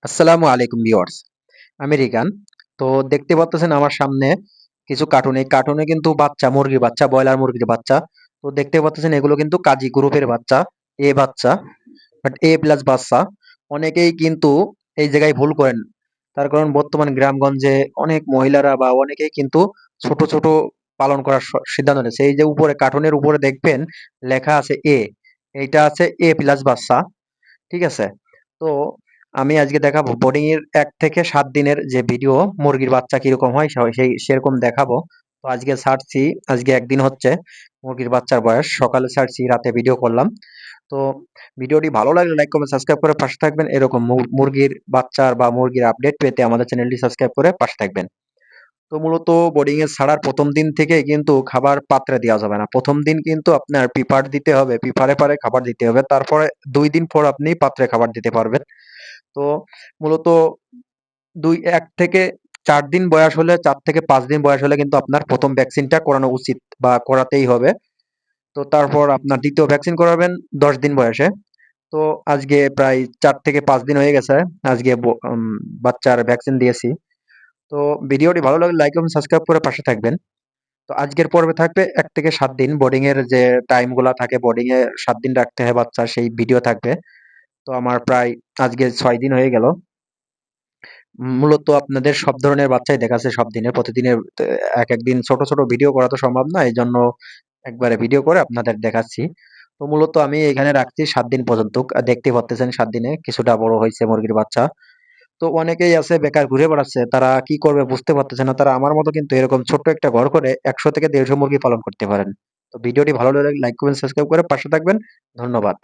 আসসালামু আলাইকুম ভিউয়ার্স। আমি রিগান। তো দেখতে পাচ্ছেন আমার সামনে কিছু কার্টুন। এই কার্টুনে কিন্তু বাচ্চা, মুরগির বাচ্চা, ব্রয়লার মুরগির বাচ্চা। তো দেখতে পাচ্ছেন এগুলো কিন্তু কাজী গ্রুপের বাচ্চা, বাচ্চা, বাট প্লাস বাচ্চা। অনেকেই কিন্তু এই জায়গায় ভুল করেন। তার কারণ বর্তমান গ্রামগঞ্জে অনেক মহিলারা বা অনেকেই কিন্তু ছোট, ছোট পালন করার সিদ্ধান্ত নিয়েছে। এই যে উপরে কার্টুনের উপরে দেখবেন লেখা আছে এইটা আছে প্লাস বাচ্চা। ঠিক আছে? তো আমি আজকে দেখাবো বোর্ডিং এর ১ থেকে ৭ দিনের যে ভিডিও মুরগির বাচ্চা কিরকম হয় সেরকম দেখাবো। তো আজকে ছাড়ছি, আজকে ১ দিন হচ্ছে মুরগির বাচ্চার বয়স। সকালে ছাড়ছি, রাতে ভিডিও করলাম। তো ভিডিওটি ভালো লাগলে লাইক, কমেন্ট, সাবস্ক্রাইব করে পাশে থাকবেন। এরকম মুরগির বাচ্চার বা মুরগির আপডেট পেতে আমাদের চ্যানেলটি সাবস্ক্রাইব করে পাশে থাকবেন। তো মূলত বোর্ডিং এ ছাড়ার ১ম দিন থেকে কিন্তু খাবার পাত্রে দেওয়া যাবে না। ১ম দিন কিন্তু আপনার পিপার দিতে হবে, পিপারে খাবার দিতে হবে। তারপরে ২ দিন পর আপনি পাত্রে খাবার দিতে পারবেন। তো মূলত ১ থেকে ৪ দিন বয়স হলে, ৪ থেকে ৫ দিন বয়স হলে কিন্তু আপনার ১ম ভ্যাকসিনটা করানো উচিত বা করাতেই হবে। তো তারপর আপনার ২য় ভ্যাকসিন করাবেন ১০ দিন বয়সে। তো আজকে প্রায় ৪ থেকে ৫ দিন হয়ে গেছে। আজকে বাচ্চার ভ্যাকসিন দিয়েছি। তো ভিডিওটি ভালো লাগলে লাইক এবং সাবস্ক্রাইব করে পাশে থাকবেন। তো আজকের পর্বে থাকবে ১ থেকে ৭ দিন বোর্ডিং এর যে টাইম গুলা থাকে, বোর্ডিং এ ৭ দিন রাখতে হয় বাচ্চা, সেই ভিডিও থাকবে। তো আমার প্রায় আজকে ৬ দিন হয়ে গেল। মূলত আপনাদের সব ধরনের বাচ্চাই দেখাচ্ছে সব দিনে। প্রতিদিনের একেক দিন ছোট, ছোট ভিডিও করা তো সম্ভব না। এজন্য একবারে ভিডিও করে আপনাদের দেখাচ্ছি। তো মূলত আমি এখানে রাখছি ৭ দিন পর্যন্ত। দেখতেই পারতেছেন ৭ দিনে কিছুটা বড় হইছে মুরগির বাচ্চা। তো অনেকেই আছে বেকার ঘুরে বেড়াচ্ছে। তারা কি করবে বুঝতে পারতেছে না। তারা আমার মতো কিন্তু এরকম ছোট্ট একটা ঘর করে ১০০ থেকে ১৫০ মুরগি পালন করতে পারেন। তো ভিডিওটি ভালো লাগলে লাইক, কমেন্ট, সাবস্ক্রাইব করে পাশে থাকবেন। ধন্যবাদ।